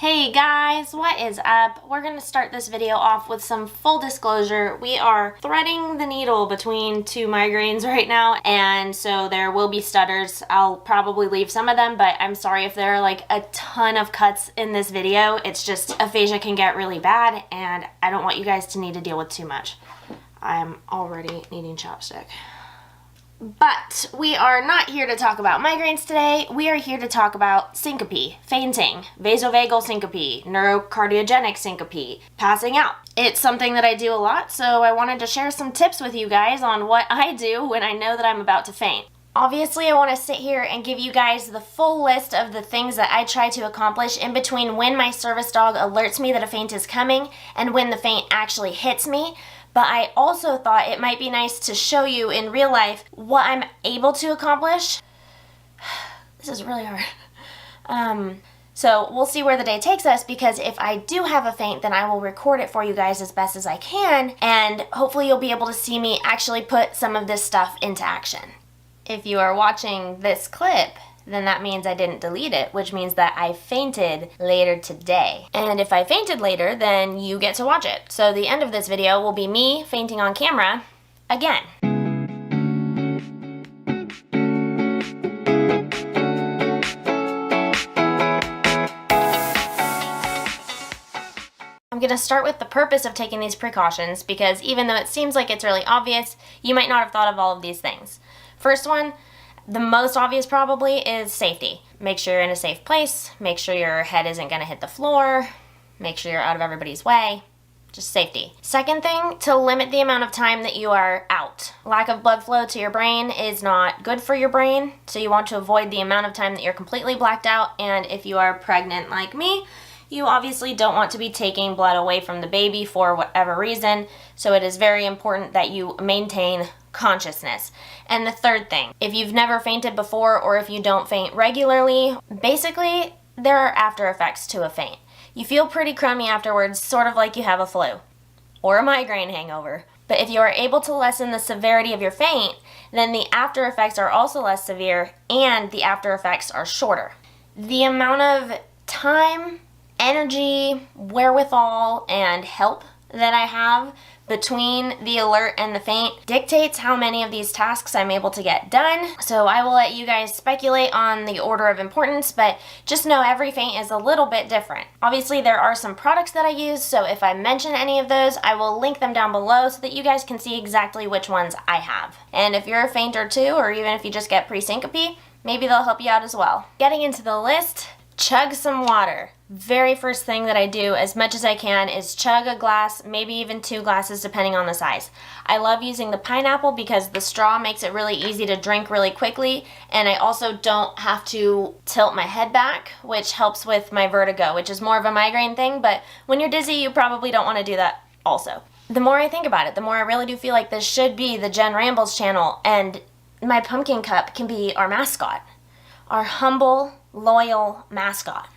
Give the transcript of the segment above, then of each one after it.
Hey guys, what is up? We're going to start this video off with some full disclosure. We are threading the needle between two migraines right now, and so there will be stutters. I'll probably leave some of them, but I'm sorry if there are like a ton of cuts in this video. It's just aphasia can get really bad, and I don't want you guys to need to deal with too much. I'm already needing chopstick. But we are not here to talk about migraines today. We are here to talk about syncope, fainting, vasovagal syncope, neurocardiogenic syncope, passing out. It's something that I do a lot, so I wanted to share some tips with you guys on what I do when I know that I'm about to faint. Obviously, I want to sit here and give you guys the full list of the things that I try to accomplish in between when my service dog alerts me that a faint is coming and when the faint actually hits me. But I also thought it might be nice to show you in real life what I'm able to accomplish. This is really hard. So we'll see where the day takes us, because if I do have a faint, then I will record it for you guys as best as I can, and hopefully you'll be able to see me actually put some of this stuff into action. If you are watching this clip, then that means I didn't delete it, which means that I fainted later today. And if I fainted later, then you get to watch it. So the end of this video will be me fainting on camera again. I'm going to start with the purpose of taking these precautions, because even though it seems like it's really obvious, you might not have thought of all of these things. First one, the most obvious probably, is safety. Make sure you're in a safe place, make sure your head isn't going to hit the floor, make sure you're out of everybody's way. Just safety. Second thing, to limit the amount of time that you are out. Lack of blood flow to your brain is not good for your brain, so you want to avoid the amount of time that you're completely blacked out. And if you are pregnant like me, you obviously don't want to be taking blood away from the baby for whatever reason, so it is very important that you maintain consciousness. And the third thing, if you've never fainted before, or if you don't faint regularly, basically there are after effects to a faint. You feel pretty crummy afterwards, sort of like you have a flu or a migraine hangover. But if you are able to lessen the severity of your faint, then the after effects are also less severe, and the after effects are shorter. The amount of time, energy, wherewithal, and help that I have between the alert and the faint dictates how many of these tasks I'm able to get done. So I will let you guys speculate on the order of importance, but just know every faint is a little bit different. Obviously, there are some products that I use, so if I mention any of those, I will link them down below so that you guys can see exactly which ones I have. And if you're a fainter too, or even if you just get pre-syncope, maybe they'll help you out as well. Getting into the list, chug some water. Very first thing that I do as much as I can is chug a glass, maybe even 2 glasses depending on the size. I love using the pineapple because the straw makes it really easy to drink really quickly, and I also don't have to tilt my head back, which helps with my vertigo, which is more of a migraine thing, but when you're dizzy you probably don't want to do that also. The more I think about it, the more I really do feel like this should be the Jen Rambles channel, and my pumpkin cup can be our mascot. Our humble, loyal mascot.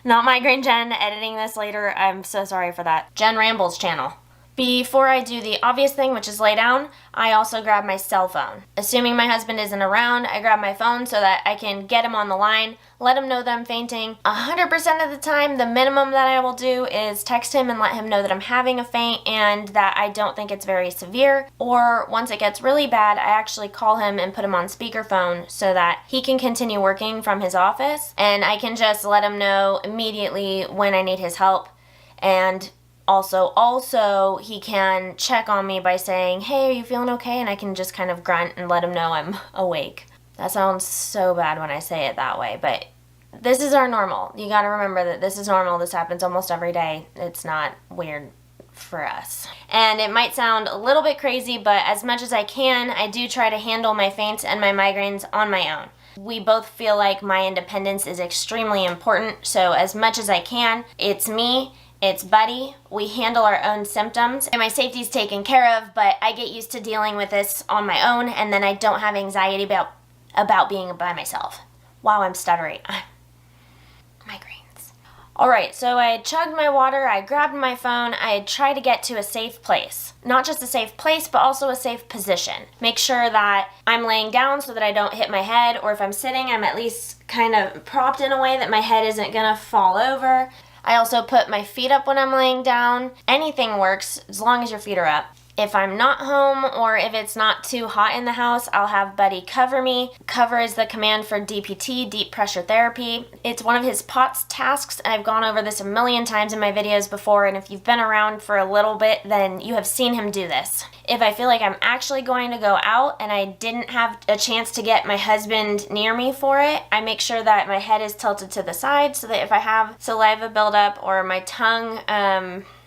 Not Migraine Jen editing this later. I'm so sorry for that. Jen Rambles channel. Before I do the obvious thing, which is lay down, I also grab my cell phone. Assuming my husband isn't around, I grab my phone so that I can get him on the line, let him know that I'm fainting. 100% of the time, the minimum that I will do is text him and let him know that I'm having a faint and that I don't think it's very severe. Or once it gets really bad, I actually call him and put him on speakerphone so that he can continue working from his office, and I can just let him know immediately when I need his help. And also he can check on me by saying, "Hey, are you feeling okay?" And I can just kind of grunt and let him know I'm awake. That sounds so bad when I say it that way, but this is our normal. You gotta remember that this is normal. This happens almost every day. It's not weird for us. And it might sound a little bit crazy, but as much as I can, I do try to handle my faints and my migraines on my own. We both feel like my independence is extremely important, so as much as I can, it's me, it's Buddy. We handle our own symptoms, and my safety's taken care of, but I get used to dealing with this on my own, and then I don't have anxiety about being by myself. Wow, I'm stuttering. Migraines. Alright, so I chugged my water, I grabbed my phone, I tried to get to a safe place. Not just a safe place, but also a safe position. Make sure that I'm laying down so that I don't hit my head, or if I'm sitting, I'm at least kind of propped in a way that my head isn't gonna fall over. I also put my feet up when I'm laying down. Anything works, as long as your feet are up. If I'm not home or if it's not too hot in the house, I'll have Buddy cover me. Cover is the command for DPT, deep pressure therapy. It's one of his POTS tasks, and I've gone over this a million times in my videos before, and if you've been around for a little bit, then you have seen him do this. If I feel like I'm actually going to go out and I didn't have a chance to get my husband near me for it, I make sure that my head is tilted to the side so that if I have saliva buildup or my tongue,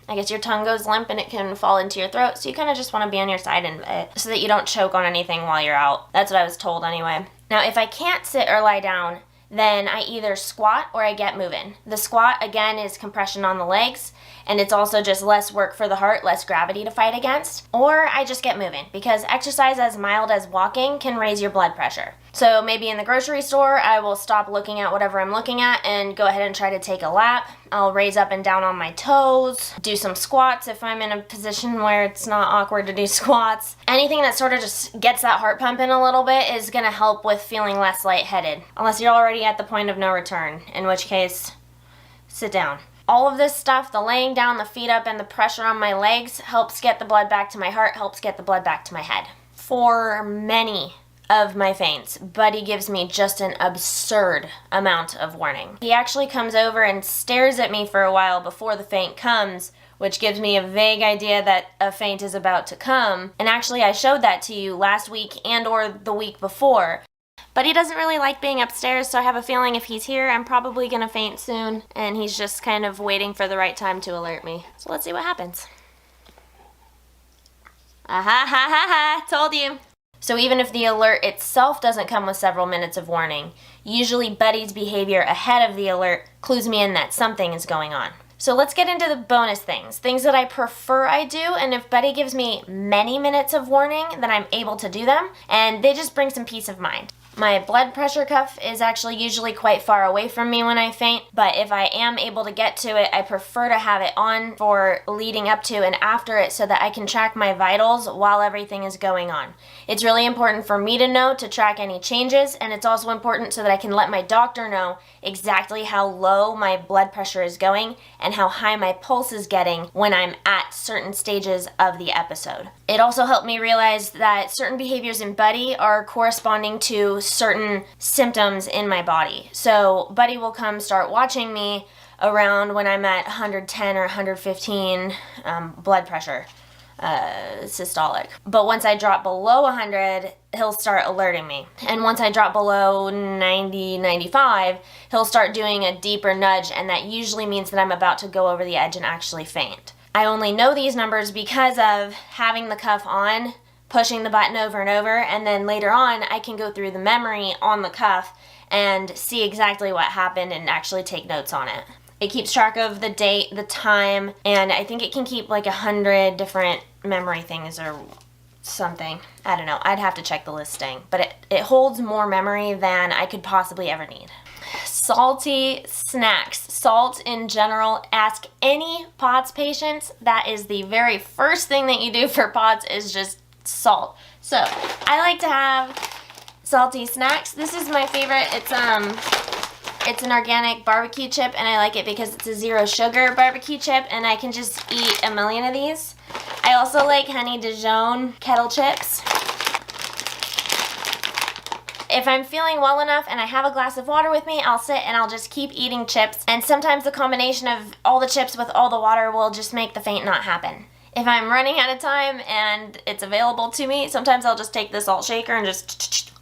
I guess your tongue goes limp and it can fall into your throat, so you kind of just want to be on your side and so that you don't choke on anything while you're out. That's what I was told anyway. Now, if I can't sit or lie down, then I either squat or I get moving. The squat, again, is compression on the legs, and it's also just less work for the heart, less gravity to fight against. Or I just get moving, because exercise as mild as walking can raise your blood pressure. So maybe in the grocery store, I will stop looking at whatever I'm looking at and go ahead and try to take a lap. I'll raise up and down on my toes, do some squats if I'm in a position where it's not awkward to do squats. Anything that sort of just gets that heart pumping a little bit is gonna help with feeling less lightheaded. Unless you're already at the point of no return, in which case, sit down. All of this stuff, the laying down, the feet up, and the pressure on my legs helps get the blood back to my heart, helps get the blood back to my head. For many of my faints, Buddy gives me just an absurd amount of warning. He actually comes over and stares at me for a while before the faint comes, which gives me a vague idea that a faint is about to come. And actually, I showed that to you last week and or the week before. But he doesn't really like being upstairs, so I have a feeling if he's here, I'm probably gonna faint soon, and he's just kind of waiting for the right time to alert me. So let's see what happens. Aha, ha, ha, ha, told you. So even if the alert itself doesn't come with several minutes of warning, usually Buddy's behavior ahead of the alert clues me in that something is going on. So let's get into the bonus things that I prefer I do, and if Buddy gives me many minutes of warning, then I'm able to do them, and they just bring some peace of mind. My blood pressure cuff is actually usually quite far away from me when I faint, but if I am able to get to it, I prefer to have it on for leading up to and after it so that I can track my vitals while everything is going on. It's really important for me to know to track any changes, and it's also important so that I can let my doctor know exactly how low my blood pressure is going and how high my pulse is getting when I'm at certain stages of the episode. It also helped me realize that certain behaviors in Buddy are corresponding to certain symptoms in my body. So Buddy will come start watching me around when I'm at 110 or 115 blood pressure, systolic. But once I drop below 100, he'll start alerting me. And once I drop below 90, 95, he'll start doing a deeper nudge, and that usually means that I'm about to go over the edge and actually faint. I only know these numbers because of having the cuff on, pushing the button over and over, and then later on I can go through the memory on the cuff and see exactly what happened and actually take notes on it. It keeps track of the date, the time, and I think it can keep like 100 different memory things or something. I don't know. I'd have to check the listing, but it holds more memory than I could possibly ever need. Salty snacks. Salt in general. Ask any POTS patients. That is the very first thing that you do for POTS is just salt. So I like to have salty snacks. This is my favorite. It's an organic barbecue chip, and I like it because it's a zero sugar barbecue chip, and I can just eat a million of these. I also like Honey Dijon kettle chips. If I'm feeling well enough and I have a glass of water with me, I'll sit and I'll just keep eating chips, and sometimes the combination of all the chips with all the water will just make the faint not happen. If I'm running out of time and it's available to me, sometimes I'll just take the salt shaker and just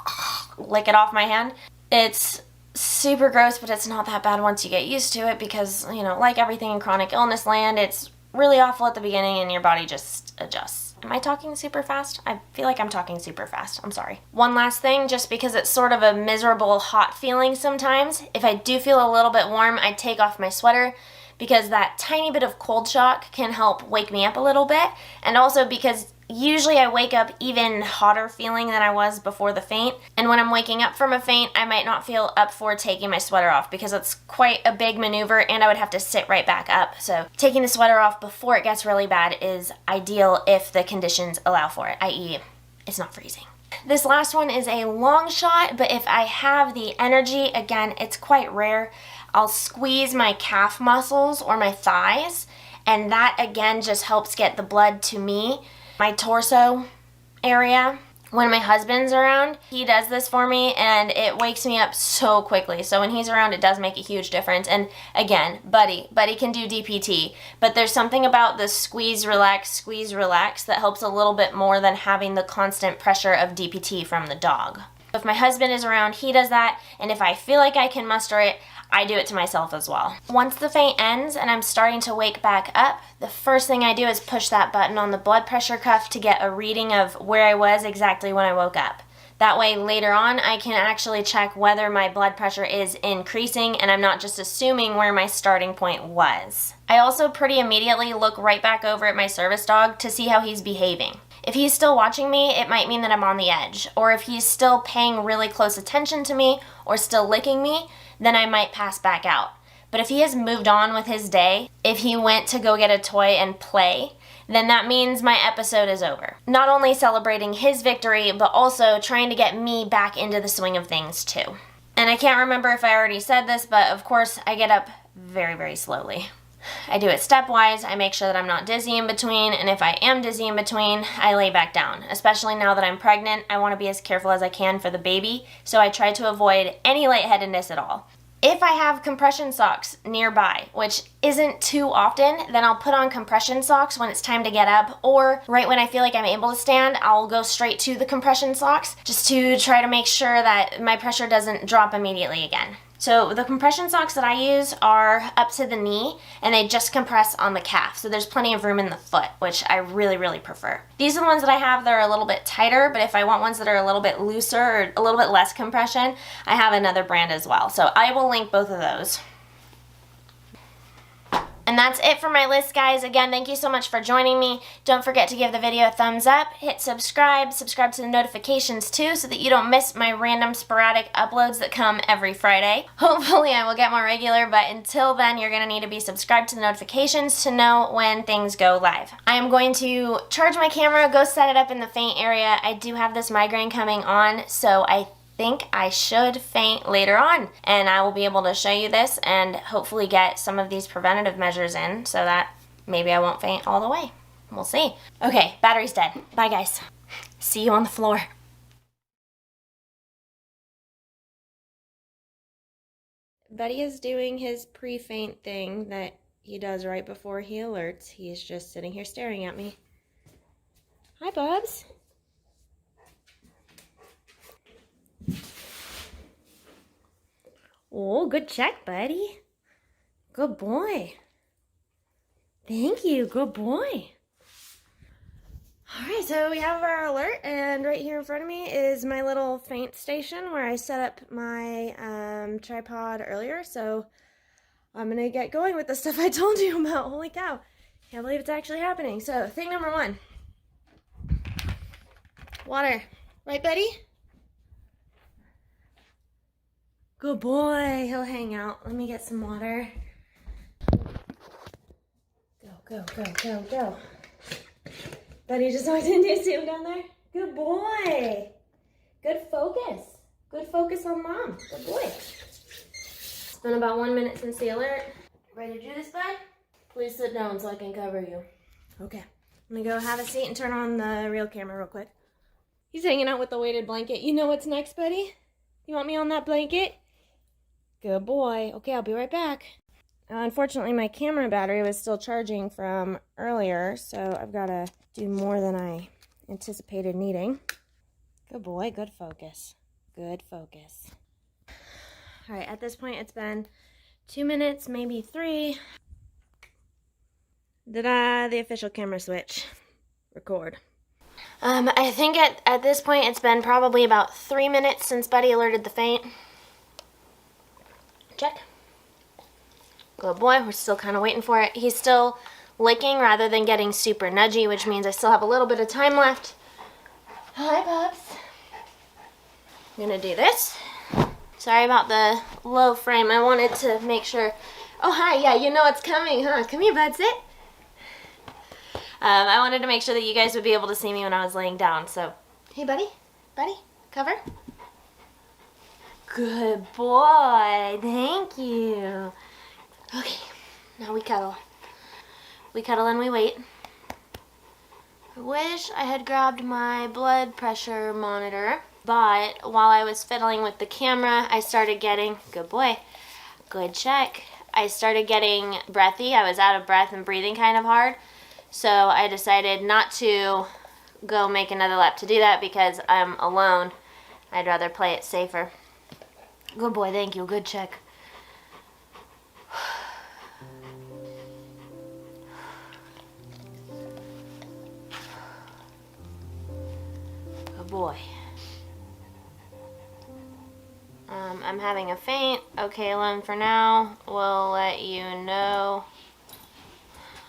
lick it off my hand. It's super gross, but it's not that bad once you get used to it because, you know, like everything in chronic illness land, it's really awful at the beginning and your body just adjusts. Am I talking super fast? I feel like I'm talking super fast. I'm sorry. One last thing, just because it's sort of a miserable hot feeling sometimes, if I do feel a little bit warm, I take off my sweater because that tiny bit of cold shock can help wake me up a little bit, and also because Usually I wake up even hotter feeling than I was before the faint, and when I'm waking up from a faint, I might not feel up for taking my sweater off because it's quite a big maneuver and I would have to sit right back up. So taking the sweater off before it gets really bad is ideal if the conditions allow for it, i.e. it's not freezing. This last one is a long shot, but if I have the energy, again, it's quite rare, I'll squeeze my calf muscles or my thighs, and that again just helps get the blood to me. My torso area. When my husband's around, he does this for me and it wakes me up so quickly. So when he's around, it does make a huge difference. And again, Buddy can do DPT, but there's something about the squeeze, relax that helps a little bit more than having the constant pressure of DPT from the dog. If my husband is around, he does that, and if I feel like I can muster it, I do it to myself as well. Once the faint ends and I'm starting to wake back up, the first thing I do is push that button on the blood pressure cuff to get a reading of where I was exactly when I woke up. That way later on I can actually check whether my blood pressure is increasing and I'm not just assuming where my starting point was. I also pretty immediately look right back over at my service dog to see how he's behaving. If he's still watching me, it might mean that I'm on the edge, or if he's still paying really close attention to me or still licking me, then I might pass back out. But if he has moved on with his day, if he went to go get a toy and play, then that means my episode is over. Not only celebrating his victory, but also trying to get me back into the swing of things too. And I can't remember if I already said this, but of course I get up very, very slowly. I do it stepwise, I make sure that I'm not dizzy in between, and if I am dizzy in between, I lay back down. Especially now that I'm pregnant, I want to be as careful as I can for the baby, so I try to avoid any lightheadedness at all. If I have compression socks nearby, which isn't too often, then I'll put on compression socks when it's time to get up, or right when I feel like I'm able to stand, I'll go straight to the compression socks just to try to make sure that my pressure doesn't drop immediately again. So the compression socks that I use are up to the knee and they just compress on the calf. So there's plenty of room in the foot, which I really, really prefer. These are the ones that I have that are a little bit tighter, but if I want ones that are a little bit looser or a little bit less compression, I have another brand as well. So I will link both of those. And that's it for my list, guys. Again, thank you so much for joining me. Don't forget to give the video a thumbs up, hit subscribe to the notifications too so that you don't miss my random sporadic uploads that come every Friday. Hopefully I will get more regular, but until then, you're going to need to be subscribed to the notifications to know when things go live. I am going to charge my camera, go set it up in the faint area. I do have this migraine coming on, so I think I should faint later on, and I will be able to show you this and hopefully get some of these preventative measures in so that maybe I won't faint all the way. We'll see. Okay, battery's dead. Bye, guys. See you on the floor. Buddy is doing his pre-faint thing that he does right before he alerts. He's just sitting here staring at me. Hi, Bubs. Oh, good check, buddy. Good boy. Thank you, good boy. Alright, so we have our alert, and right here in front of me is my little faint station where I set up my tripod earlier, so I'm gonna get going with the stuff I told you about. Holy cow. Can't believe it's actually happening. So, thing number 1. Water. Right, buddy? Good boy. He'll hang out. Let me get some water. Go, go, go, go, go. Buddy just walked in. Do you see him down there? Good boy. Good focus. Good focus on mom. Good boy. It's been about 1 minute since the alert. Ready to do this, bud? Please sit down so I can cover you. Okay. I'm gonna go have a seat and turn on the real camera real quick. He's hanging out with the weighted blanket. You know what's next, buddy? You want me on that blanket? Good boy. Okay, I'll be right back. Unfortunately, my camera battery was still charging from earlier, so I've got to do more than I anticipated needing. Good boy. Good focus. Good focus. All right, at this point, it's been 2 minutes, maybe 3. The official camera switch. Record. I think at this point, it's been probably about 3 minutes since Buddy alerted the faint. Check. Good boy. We're still kind of waiting for it. He's still licking rather than getting super nudgy, which means I still have a little bit of time left. Hi, pups. I'm gonna do this. Sorry about the low frame. I wanted to make sure. Oh, hi. Yeah, you know it's coming, huh? Come here, bud. Sit. I wanted to make sure that you guys would be able to see me when I was laying down. So, hey, buddy. Buddy, cover. Good boy. Thank you. Okay, now we cuddle. We cuddle and we wait. I wish I had grabbed my blood pressure monitor, but while I was fiddling with the camera, I started getting, good boy, good check. I started getting breathy. I was out of breath and breathing kind of hard. So I decided not to go make another lap to do that because I'm alone. I'd rather play it safer. Good boy, thank you. Good check. Good boy. I'm having a faint. Okay, Lynn, for now, we'll let you know.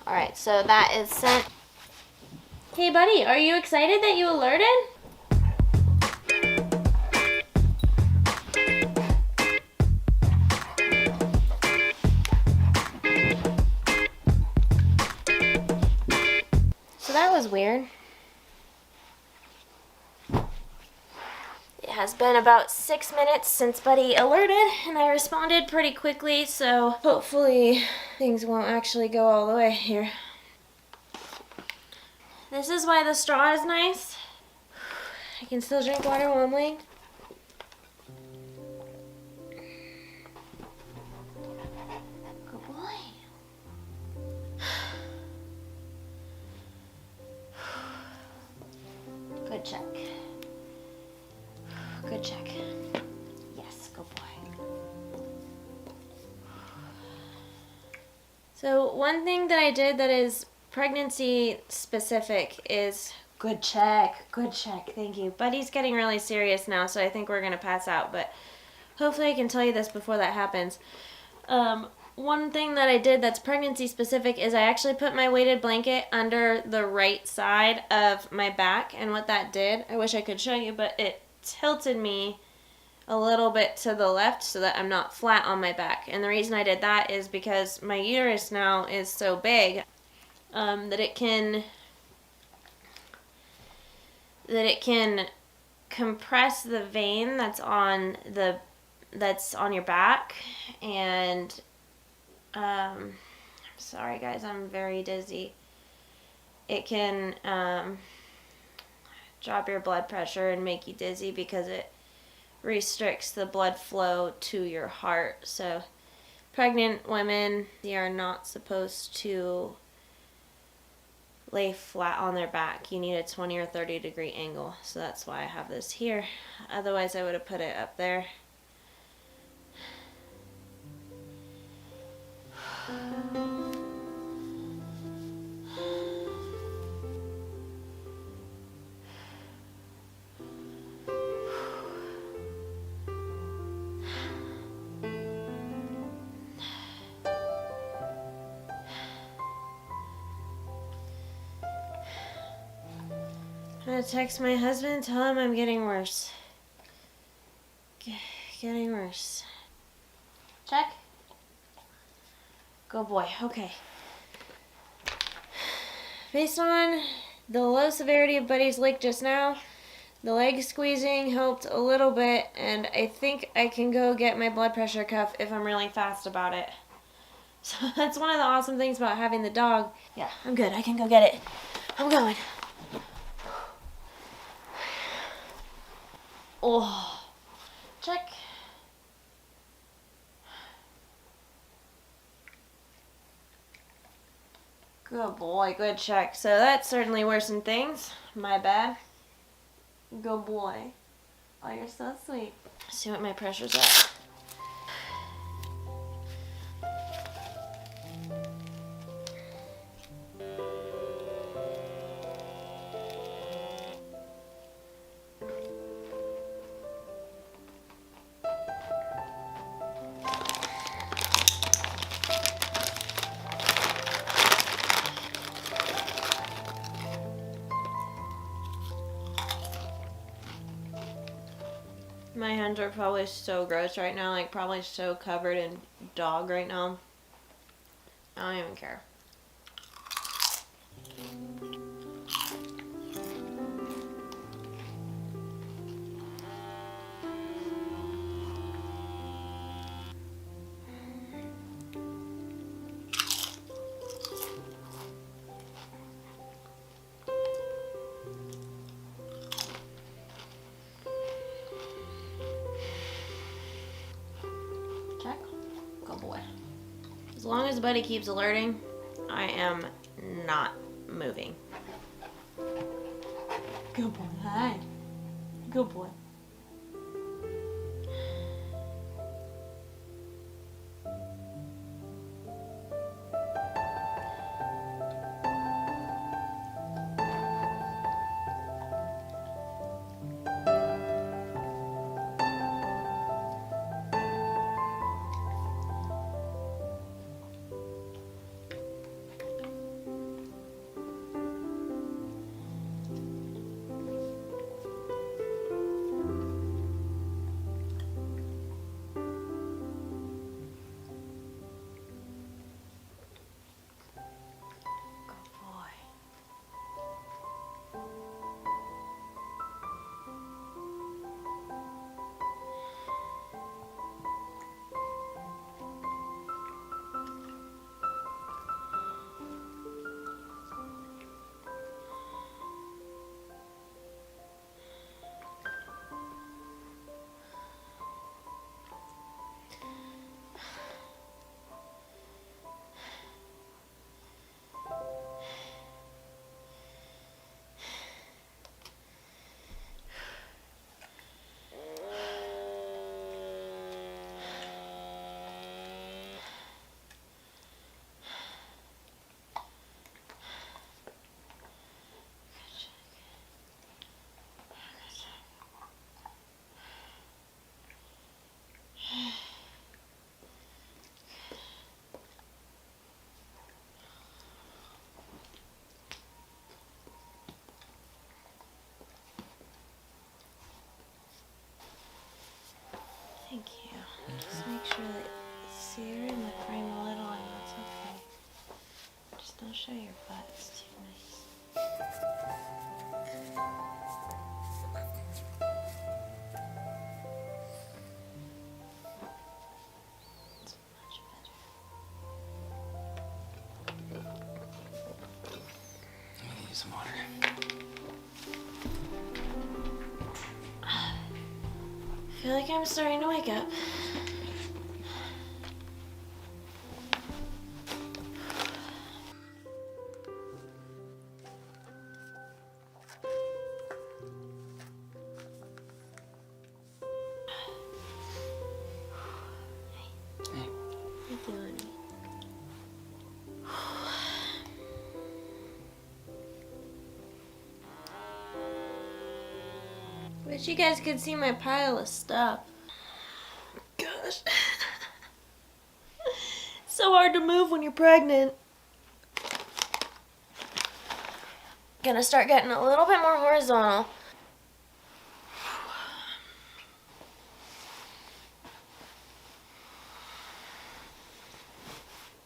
Alright, so that is sent. Hey, buddy, are you excited that you alerted? So that was weird. It has been about 6 minutes since Buddy alerted, and I responded pretty quickly, so hopefully things won't actually go all the way here. This is why the straw is nice. I can still drink water while I'm laying. Good boy. Good check. Good check. Yes, good boy. So one thing that I did that is pregnancy specific is good check, thank you. Buddy's getting really serious now, so I think we're gonna pass out, but hopefully I can tell you this before that happens. One thing that I did that's pregnancy specific is I actually put my weighted blanket under the right side of my back, and what that did, I wish I could show you, but it tilted me a little bit to the left so that I'm not flat on my back. And the reason I did that is because my uterus now is so big that it can compress the vein that's on your back, and I'm sorry guys, I'm very dizzy. It can drop your blood pressure and make you dizzy because it restricts the blood flow to your heart. So pregnant women, they are not supposed to lay flat on their back. You need a 20 or 30 degree angle. So that's why I have this here. Otherwise I would have put it up there. I'm gonna text my husband and tell him I'm getting worse. Getting worse. Check. Good boy. Okay. Based on the low severity of Buddy's lick just now, the leg squeezing helped a little bit, and I think I can go get my blood pressure cuff if I'm really fast about it. So that's one of the awesome things about having the dog. Yeah, I'm good. I can go get it. I'm going. Oh, check. Good boy, good check. So that certainly worsened things. My bad. Good boy. Oh, you're so sweet. See what my pressure's at. My hands are probably so gross right now, like probably so covered in dog right now. I don't even care. Check. Good boy. As long as Buddy keeps alerting, I am not moving. Good boy. Hi. Good boy. Thank you. Just make sure that see you're in the frame a little and that's okay. Just don't show your butt. It's too nice. It's much better. Let me get some water. I feel like I'm starting to wake up. Hey. How you doing? Wish you guys could see my pile of stuff. Gosh. So hard to move when you're pregnant. Gonna start getting a little bit more horizontal.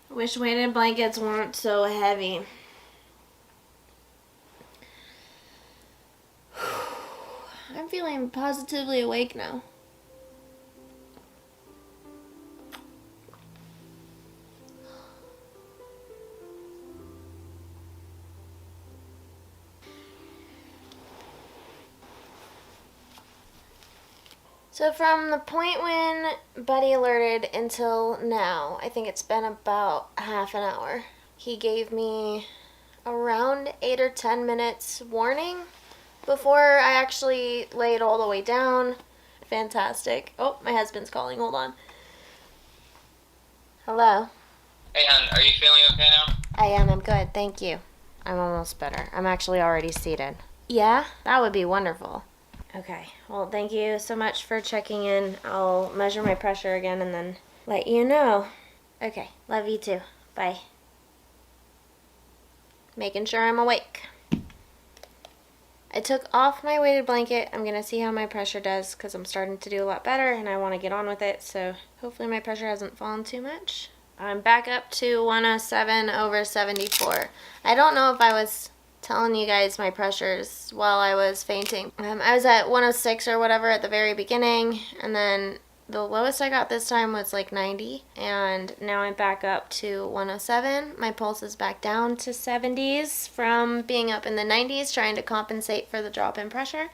Wish weighted blankets weren't so heavy. I'm feeling positively awake now. So from the point when Buddy alerted until now, I think it's been about half an hour. He gave me around 8 or 10 minutes warning before I actually laid all the way down. Fantastic. Oh, my husband's calling. Hold on. Hello. Hey, hon, are you feeling okay now? I am. I'm good. Thank you. I'm almost better. I'm actually already seated. Yeah? That would be wonderful. Okay. Well, thank you so much for checking in. I'll measure my pressure again and then let you know. Okay. Love you too. Bye. Making sure I'm awake. I took off my weighted blanket. I'm going to see how my pressure does because I'm starting to do a lot better and I want to get on with it. So hopefully my pressure hasn't fallen too much. I'm back up to 107/74. I don't know if I was telling you guys my pressures while I was fainting. I was at 106 or whatever at the very beginning, and then the lowest I got this time was like 90, and now I'm back up to 107. My pulse is back down to 70s from being up in the 90s, trying to compensate for the drop in pressure.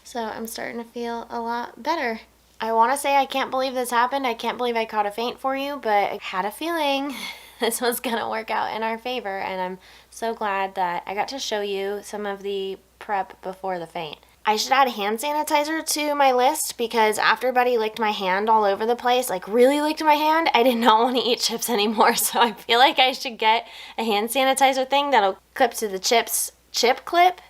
So I'm starting to feel a lot better. I want to say I can't believe this happened. I can't believe I caught a faint for you, but I had a feeling this was going to work out in our favor, and I'm so glad that I got to show you some of the prep before the faint. I should add hand sanitizer to my list because after Buddy licked my hand all over the place, like really licked my hand, I did not want to eat chips anymore. So I feel like I should get a hand sanitizer thing that'll clip to the chips chip clip,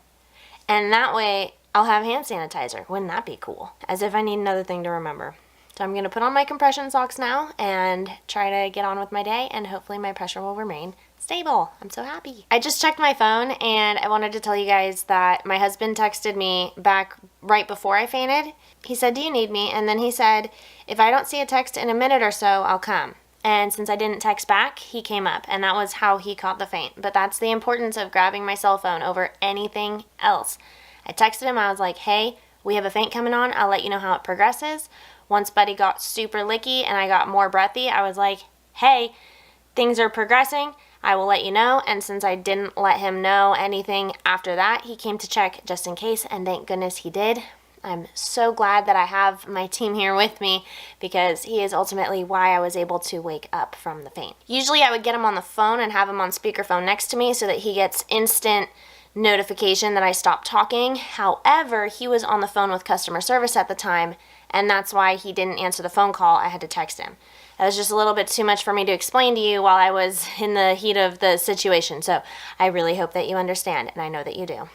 and that way I'll have hand sanitizer. Wouldn't that be cool? As if I need another thing to remember. So I'm going to put on my compression socks now and try to get on with my day, and hopefully my pressure will remain stable. I'm so happy. I just checked my phone and I wanted to tell you guys that my husband texted me back right before I fainted. He said, "Do you need me?" And then he said, "If I don't see a text in a minute or so, I'll come." And since I didn't text back, he came up, and that was how he caught the faint. But that's the importance of grabbing my cell phone over anything else. I texted him. I was like, "Hey, we have a faint coming on. I'll let you know how it progresses." Once Buddy got super licky and I got more breathy, I was like, "Hey, things are progressing. I will let you know." And since I didn't let him know anything after that, he came to check just in case, and thank goodness he did. I'm so glad that I have my team here with me because he is ultimately why I was able to wake up from the faint. Usually I would get him on the phone and have him on speakerphone next to me so that he gets instant notification that I stopped talking. However, he was on the phone with customer service at the time, and that's why he didn't answer the phone call. I had to text him. That was just a little bit too much for me to explain to you while I was in the heat of the situation. So I really hope that you understand, and I know that you do.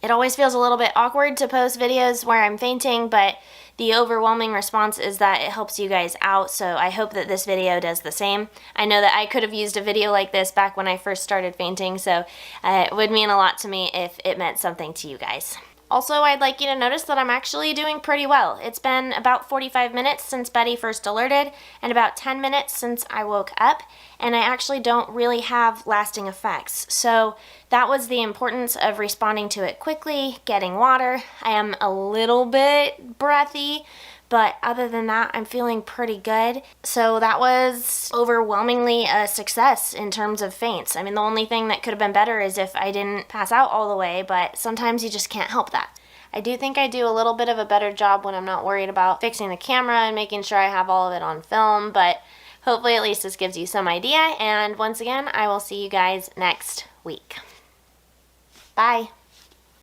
It always feels a little bit awkward to post videos where I'm fainting, but the overwhelming response is that it helps you guys out, so I hope that this video does the same. I know that I could have used a video like this back when I first started fainting, so it would mean a lot to me if it meant something to you guys. Also, I'd like you to notice that I'm actually doing pretty well. It's been about 45 minutes since Buddy first alerted and about 10 minutes since I woke up, and I actually don't really have lasting effects. So that was the importance of responding to it quickly, getting water. I am a little bit breathy, but other than that, I'm feeling pretty good. So that was overwhelmingly a success in terms of faints. I mean, the only thing that could have been better is if I didn't pass out all the way, but sometimes you just can't help that. I do think I do a little bit of a better job when I'm not worried about fixing the camera and making sure I have all of it on film, but hopefully at least this gives you some idea. And once again, I will see you guys next week. Bye.